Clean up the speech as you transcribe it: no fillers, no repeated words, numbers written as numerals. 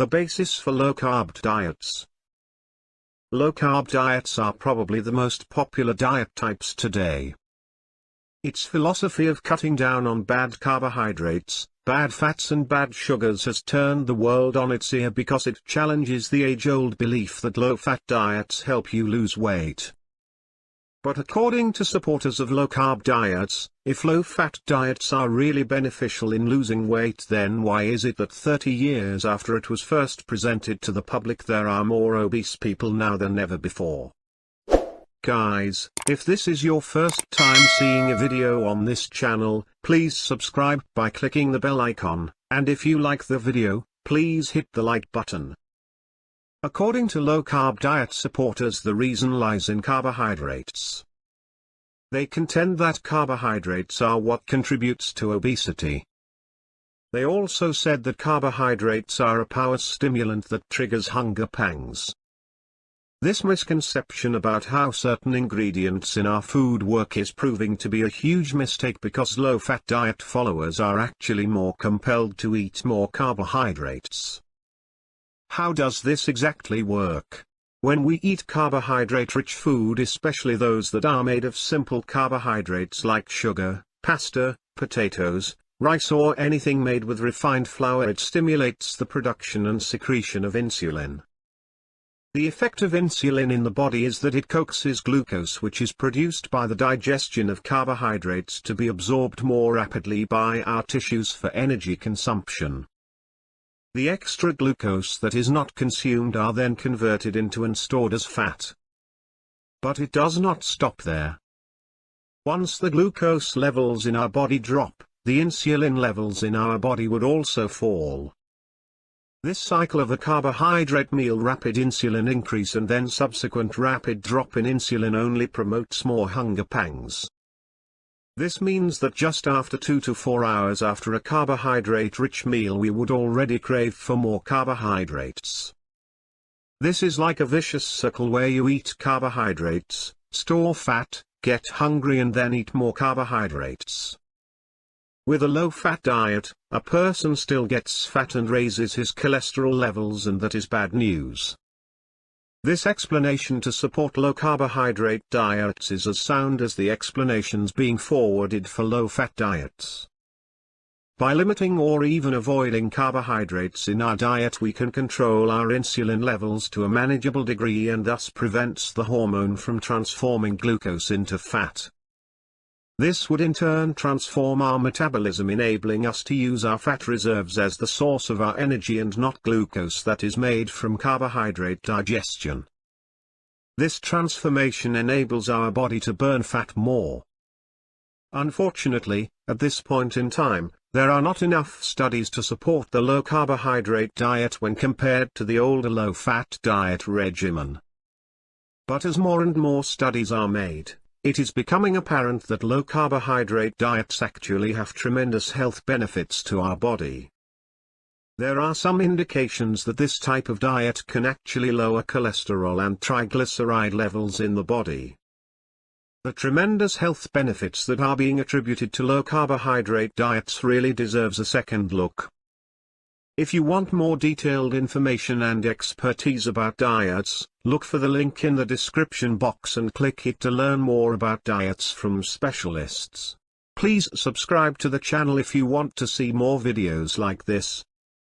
The basis for low-carb diets. Low-carb diets are probably the most popular diet types today. Its philosophy of cutting down on bad carbohydrates, bad fats and bad sugars has turned the world on its ear because it challenges the age-old belief that low-fat diets help you lose weight. But according to supporters of low-carb diets, if low-fat diets are really beneficial in losing weight, then why is it that 30 years after it was first presented to the public there are more obese people now than ever before? Guys, if this is your first time seeing a video on this channel, please subscribe by clicking the bell icon, and if you like the video, please hit the like button. According to low-carb diet supporters, the reason lies in carbohydrates. They contend that carbohydrates are what contributes to obesity. They also said that carbohydrates are a power stimulant that triggers hunger pangs. This misconception about how certain ingredients in our food work is proving to be a huge mistake because low-fat diet followers are actually more compelled to eat more carbohydrates. How does this exactly work? When we eat carbohydrate-rich food, especially those that are made of simple carbohydrates like sugar, pasta, potatoes, rice or anything made with refined flour, it stimulates the production and secretion of insulin. The effect of insulin in the body is that it coaxes glucose, which is produced by the digestion of carbohydrates, to be absorbed more rapidly by our tissues for energy consumption. The extra glucose that is not consumed are then converted into and stored as fat. But it does not stop there. Once the glucose levels in our body drop, the insulin levels in our body would also fall. This cycle of a carbohydrate meal, rapid insulin increase and then subsequent rapid drop in insulin, only promotes more hunger pangs. This means that just after 2 to 4 hours after a carbohydrate-rich meal we would already crave for more carbohydrates. This is like a vicious circle where you eat carbohydrates, store fat, get hungry and then eat more carbohydrates. With a low-fat diet, a person still gets fat and raises his cholesterol levels, and that is bad news. This explanation to support low-carbohydrate diets is as sound as the explanations being forwarded for low-fat diets. By limiting or even avoiding carbohydrates in our diet, we can control our insulin levels to a manageable degree and thus prevents the hormone from transforming glucose into fat. This would in turn transform our metabolism, enabling us to use our fat reserves as the source of our energy and not glucose that is made from carbohydrate digestion. This transformation enables our body to burn fat more. Unfortunately, at this point in time, there are not enough studies to support the low-carbohydrate diet when compared to the older low-fat diet regimen. But as more and more studies are made, it is becoming apparent that low-carbohydrate diets actually have tremendous health benefits to our body. There are some indications that this type of diet can actually lower cholesterol and triglyceride levels in the body. The tremendous health benefits that are being attributed to low-carbohydrate diets really deserves a second look. If you want more detailed information and expertise about diets, look for the link in the description box and click it to learn more about diets from specialists. Please subscribe to the channel if you want to see more videos like this.